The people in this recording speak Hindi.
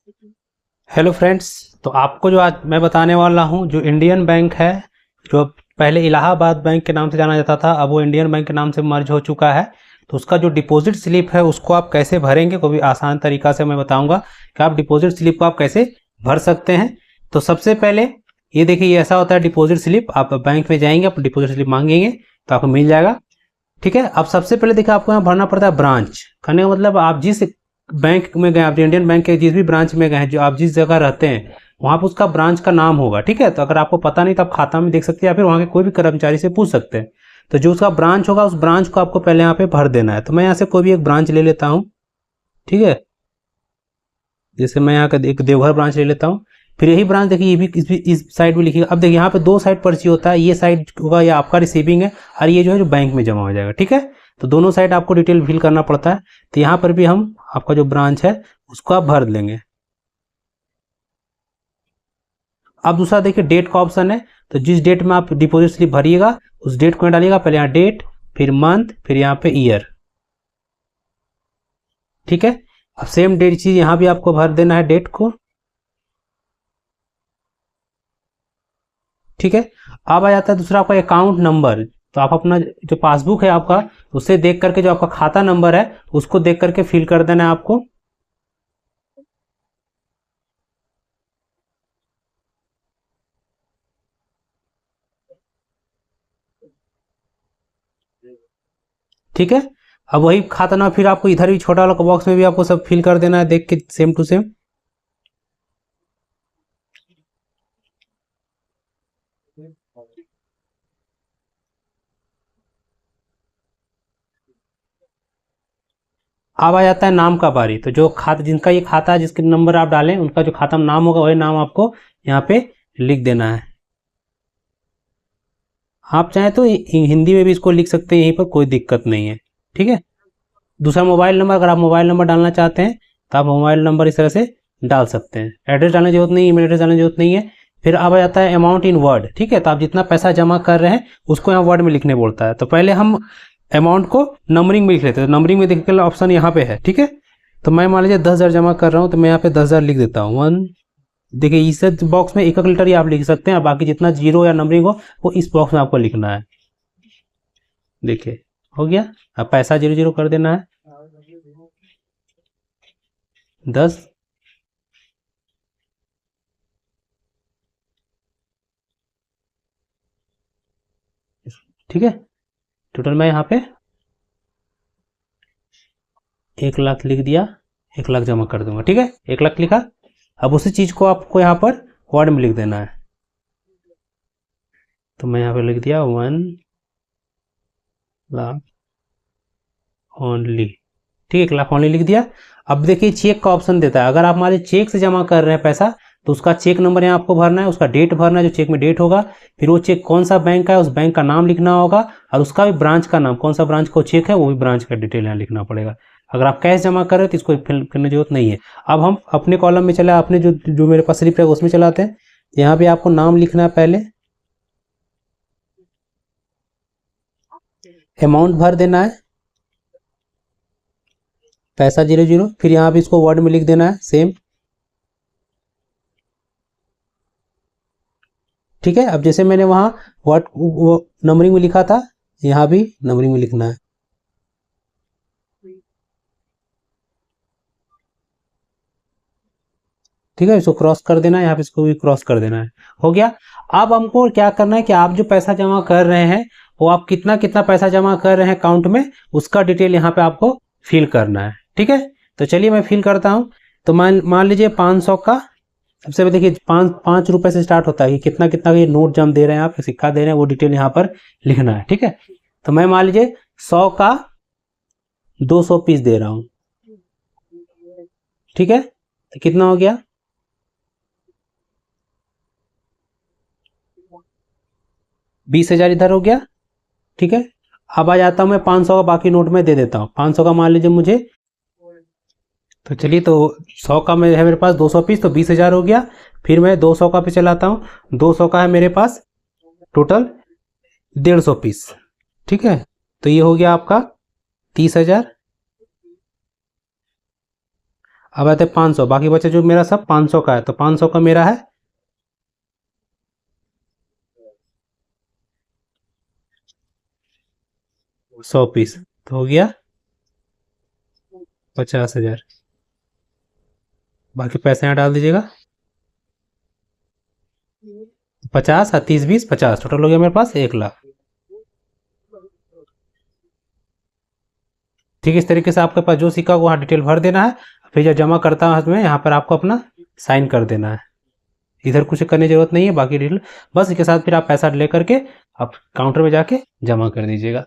Hello friends. तो आपको जो आज मैं बताने वाला हूँ, जो इंडियन बैंक है, जो पहले इलाहाबाद बैंक के नाम से जाना जाता था, अब वो इंडियन बैंक के नाम से मर्ज हो चुका है। तो उसका जो डिपॉजिट स्लिप है उसको आप कैसे भरेंगे, को भी आसान तरीका से मैं बताऊंगा कि आप डिपॉजिट स्लिप को आप कैसे भर सकते हैं। तो सबसे पहले ये देखिए, ये ऐसा होता है डिपॉजिट स्लिप। आप बैंक में जाएंगे, आप डिपॉजिट स्लिप मांगेंगे तो आपको मिल जाएगा। ठीक है। अब सबसे पहले देखिए, आपको यहाँ भरना पड़ता है ब्रांच। कहने का मतलब, आप जिस बैंक में गए, आप इंडियन बैंक के जिस भी ब्रांच में गए हैं, जो आप जिस जगह रहते हैं वहां पर उसका ब्रांच का नाम होगा। ठीक है। तो अगर आपको पता नहीं तो आप खाता में देख सकते हैं या फिर वहां के कोई भी कर्मचारी से पूछ सकते हैं। तो जो उसका ब्रांच होगा, उस ब्रांच को आपको पहले यहाँ पे भर देना है। तो मैं यहाँ से कोई भी एक ब्रांच ले लेता हूँ। ठीक है। जैसे मैं यहाँ का एक देवघर ब्रांच ले लेता हूँ। फिर यही ब्रांच देखिए, ये भी इस साइड भी लिखिएगा। अब देखिए, यहाँ पे दो साइड पर्ची होता है, ये साइड होगा या आपका रिसीविंग है, और ये जो है जो बैंक में जमा हो जाएगा। ठीक है। तो दोनों साइड आपको डिटेल फिल करना पड़ता है। तो यहाँ पर भी हम आपका जो ब्रांच है उसको आप भर लेंगे। अब दूसरा देखिए, डेट का ऑप्शन है। तो जिस डेट में आप डिपॉजिट स्लिप भरिएगा उस डेट को डालिएगा। पहले यहाँ डेट, फिर मंथ, फिर यहाँ पे ईयर। ठीक है। अब सेम डेट चीज यहाँ भी आपको भर देना है, डेट को। ठीक है। अब आ जाता है दूसरा आपका अकाउंट नंबर। तो आप अपना जो पासबुक है आपका, उसे देख करके, जो आपका खाता नंबर है उसको देख करके फिल कर देना है आपको। ठीक है। अब वही खाता नंबर फिर आपको इधर भी छोटा वाला बॉक्स में भी आपको सब फिल कर देना है, देख के सेम टू सेम। अब आ जाता है नाम का बारी। तो जो खाता, जिनका ये खाता है, जिसके नंबर आप डालें, उनका जो खाता में नाम होगा वही नाम आपको यहाँ पे लिख देना है। आप चाहें तो हिंदी में भी इसको लिख सकते हैं, यहीं पर कोई दिक्कत नहीं है। ठीक है। दूसरा मोबाइल नंबर, अगर आप मोबाइल नंबर डालना चाहते हैं तो आप मोबाइल नंबर इस तरह से डाल सकते हैं। एड्रेस डालने की जरूरत नहीं है, ईमेल एड्रेस डालने की जरूरत नहीं है। फिर अब आ जाता है अमाउंट इन वर्ड। ठीक है। तो आप जितना पैसा जमा कर रहे हैं उसको यहाँ वर्ड में लिखने बोलता है। तो पहले हम अमाउंट को नंबरिंग में लिख लेते हैं। तो नंबरिंग में देखिए ऑप्शन यहाँ पे है। ठीक है। तो मैं मान लीजिए 10,000 जमा कर रहा हूँ, तो मैं यहाँ पे 10,000 लिख देता हूँ। वन, देखिए इस बॉक्स में एक एक लेटर ही आप लिख सकते हैं, बाकी जितना जीरो या नंबरिंग हो वो इस बॉक्स में आपको लिखना है। देखिए, हो गया। अब पैसा जीरो जीरो कर देना है। 10। ठीक है। टोटल मैं यहाँ पे 1,00,000 लिख दिया। 1,00,000 जमा कर दूंगा। ठीक है। 1,00,000 लिखा। अब उसी चीज को आपको यहाँ पर वर्ड में लिख देना है। तो मैं यहाँ पे लिख दिया 1,00,000 ओनली। ठीक है, 1,00,000 ओनली लिख दिया। अब देखिए, चेक का ऑप्शन देता है। अगर आप मान लीजिए चेक से जमा कर रहे हैं पैसा, तो उसका चेक नंबर यहाँ आपको भरना है, उसका डेट भरना है, जो चेक में डेट होगा। फिर वो चेक कौन सा बैंक का है उस बैंक का नाम लिखना होगा, और उसका भी ब्रांच का नाम, कौन सा ब्रांच को चेक है वो भी ब्रांच का डिटेल यहाँ लिखना पड़ेगा। अगर आप कैश जमा कर रहे हैं तो इसको फिल करने की जरूरत नहीं है। अब हम अपने कॉलम में चले, अपने जो जो मेरे पास स्लिप है उसमें चलाते हैं। यहाँ पे आपको नाम लिखना है, पहले अमाउंट भर देना है, पैसा जीरो जीरो, फिर यहाँ पे इसको वर्ड में लिख देना है सेम। ठीक है। अब जैसे मैंने वहाँ वर्ड नंबरिंग में लिखा था, यहाँ भी नंबरिंग में लिखना है। ठीक है। इसको क्रॉस कर देना है, यहाँ पे इसको भी क्रॉस कर देना है। हो गया। अब हमको क्या करना है कि आप जो पैसा जमा कर रहे हैं वो आप कितना कितना पैसा जमा कर रहे हैं अकाउंट में, उसका डिटेल यहाँ पे आपको फिल करना है। ठीक है। तो चलिए मैं फिल करता हूँ। तो मान मान लीजिए 500 का, सबसे पहले देखिए 5 रुपए से स्टार्ट होता है कि कितना कितना ये नोट जम दे रहे हैं, आप सिक्का दे रहे हैं, वो डिटेल यहाँ पर लिखना है। ठीक है। तो मैं मान लीजिए 100 का 200 पीस दे रहा हूँ। ठीक है। तो कितना हो गया? 20,000 इधर हो गया। ठीक है। अब आ जाता हूँ मैं 500 का, बाकी नोट में दे देता हूँ। 500 का मान लीजिए मुझे, तो चलिए, तो 100 का है मेरे पास 200 पीस, तो 20,000 हो गया। फिर मैं 200 का पे चलाता हूँ। 200 का है मेरे पास टोटल 150 पीस। ठीक है। तो ये हो गया आपका 30,000। अब आते 500, बाकी बचे जो मेरा सब 500 का है, तो 500 का मेरा है 100 पीस, तो हो गया 50,000। बाकी पैसे यहाँ डाल दीजिएगा। 50 और 30 20 50, टोटल हो गया मेरे पास 1 लाख। ठीक है, इस तरीके से आपके पास जो सिक्का को वहाँ डिटेल भर देना है, फिर जब जमा करता हूँ में यहाँ पर आपको अपना साइन कर देना है। इधर कुछ करने की जरूरत नहीं है, बाकी डिटेल बस इसके साथ फिर आप पैसा ले करके आप काउंटर में जाके जमा कर दीजिएगा।